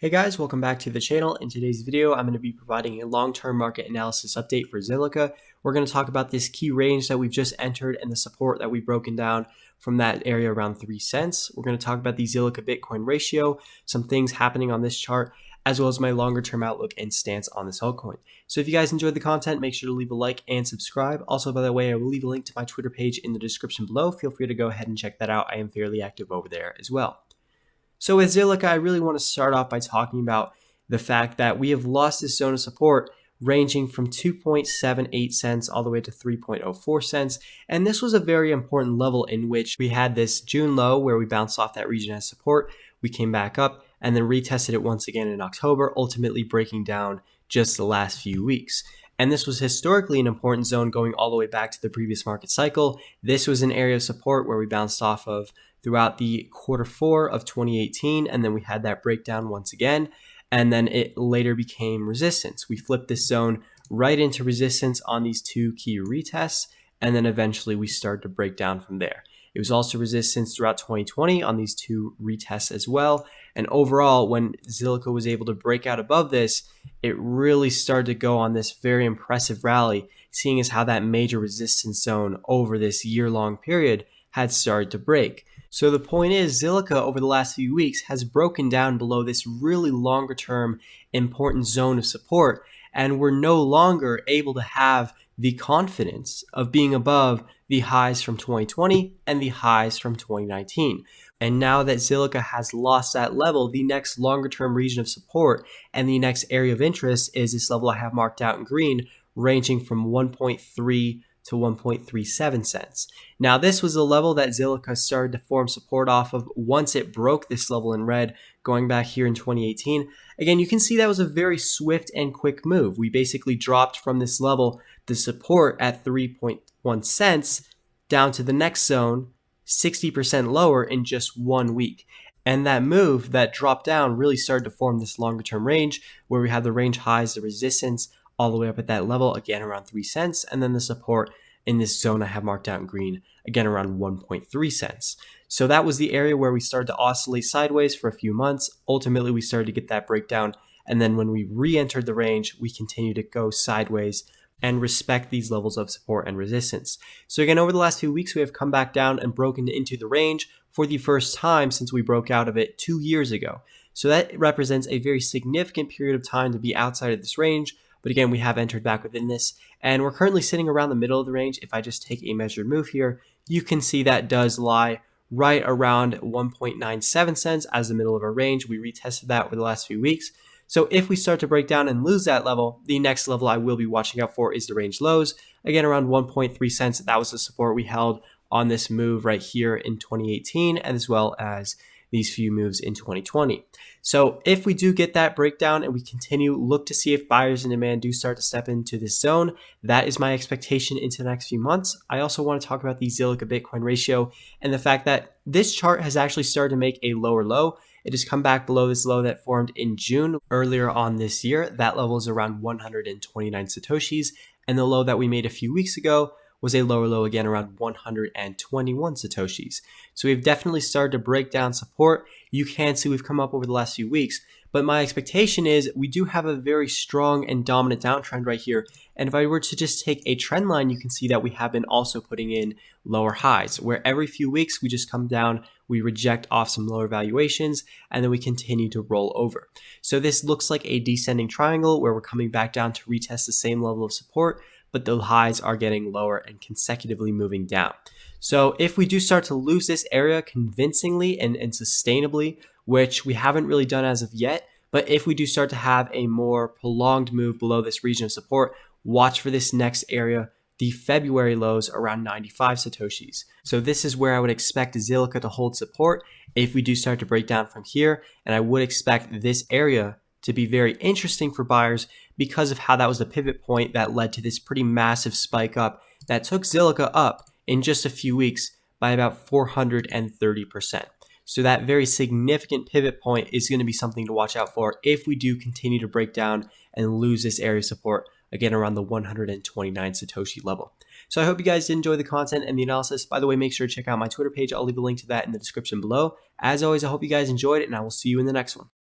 Hey guys, welcome back to the channel. In today's video, I'm going to be providing a long-term market analysis update for Zilliqa. We're going to talk about this key range that we've just entered and the support that we've broken down from that area around 3 cents. We're going to talk about the Zilliqa Bitcoin ratio, some things happening on this chart, as well as my longer term outlook and stance on this altcoin. So if you guys enjoyed the content, make sure to leave a like and subscribe. Also, by the way, I will leave a link to my Twitter page in the description below. Feel free to go ahead and check that out. I am fairly active over there as well. So with Zilliqa, I really want to start off by talking about the fact that we have lost this zone of support ranging from 2.78 cents all the way to 3.04 cents. And this was a very important level in which we had this June low where we bounced off that region as support. We came back up and then retested it once again in October, ultimately breaking down just the last few weeks. And this was historically an important zone going all the way back to the previous market cycle. This was an area of support where we bounced off of throughout the Q4 of 2018, and then we had that breakdown once again, and then it later became resistance. We flipped this zone right into resistance on these two key retests, and then eventually we started to break down from there. It was also resistance throughout 2020 on these two retests as well. And overall, when Zilliqa was able to break out above this, it really started to go on this very impressive rally, seeing as how that major resistance zone over this year-long period had started to break. So the point is, Zilliqa over the last few weeks has broken down below this really longer term important zone of support, and we're no longer able to have the confidence of being above the highs from 2020 and the highs from 2019. And now that Zilliqa has lost that level, the next longer term region of support and the next area of interest is this level I have marked out in green, ranging from 1.3 to 1.37 cents. Now this was a level that Zilliqa started to form support off of once it broke this level in red going back here in 2018. Again, you can see that was a very swift and quick move. We basically dropped from this level, the support at 3.1 cents down to the next zone, 60% lower in just 1 week. And that move, that drop down, really started to form this longer term range where we have the range highs, the resistance, all the way up at that level, again around 3 cents, and then the support in this zone I have marked out in green, again around 1.3 cents. So that was the area where we started to oscillate sideways for a few months. Ultimately, we started to get that breakdown, and then when we re-entered the range, we continued to go sideways and respect these levels of support and resistance. So again, over the last few weeks, we have come back down and broken into the range for the first time since we broke out of it 2 years ago. So that represents a very significant period of time to be outside of this range. But again, we have entered back within this, and we're currently sitting around the middle of the range. If I just take a measured move here, you can see that does lie right around 1.97 cents as the middle of our range. We retested that over the last few weeks. So if we start to break down and lose that level, the next level I will be watching out for is the range lows. Again, around 1.3 cents. That was the support we held on this move right here in 2018, as well as these few moves in 2020. So if we do get that breakdown and we continue, look to see if buyers in demand do start to step into this zone, that is my expectation into the next few months. I also want to talk about the Zilliqa Bitcoin ratio and the fact that this chart has actually started to make a lower low. It has come back below this low that formed in June earlier on this year. That level is around 129 Satoshis, and the low that we made a few weeks ago was a lower low again around 121 Satoshis. So we've definitely started to break down support. You can see we've come up over the last few weeks, but my expectation is we do have a very strong and dominant downtrend right here. And if I were to just take a trend line, you can see that we have been also putting in lower highs, where every few weeks we just come down, we reject off some lower valuations, and then we continue to roll over. So this looks like a descending triangle where we're coming back down to retest the same level of support, but the highs are getting lower and consecutively moving down. So if we do start to lose this area convincingly and sustainably, which we haven't really done as of yet, but if we do start to have a more prolonged move below this region of support, watch for this next area, the February lows around 95 Satoshis. So this is where I would expect Zilliqa to hold support if we do start to break down from here, and I would expect this area to be very interesting for buyers because of how that was the pivot point that led to this pretty massive spike up that took Zilliqa up in just a few weeks by about 430%. So that very significant pivot point is going to be something to watch out for if we do continue to break down and lose this area of support again around the 129 Satoshi level. So I hope you guys did enjoy the content and the analysis. By the way, make sure to check out my Twitter page. I'll leave a link to that in the description below. As always, I hope you guys enjoyed it, and I will see you in the next one.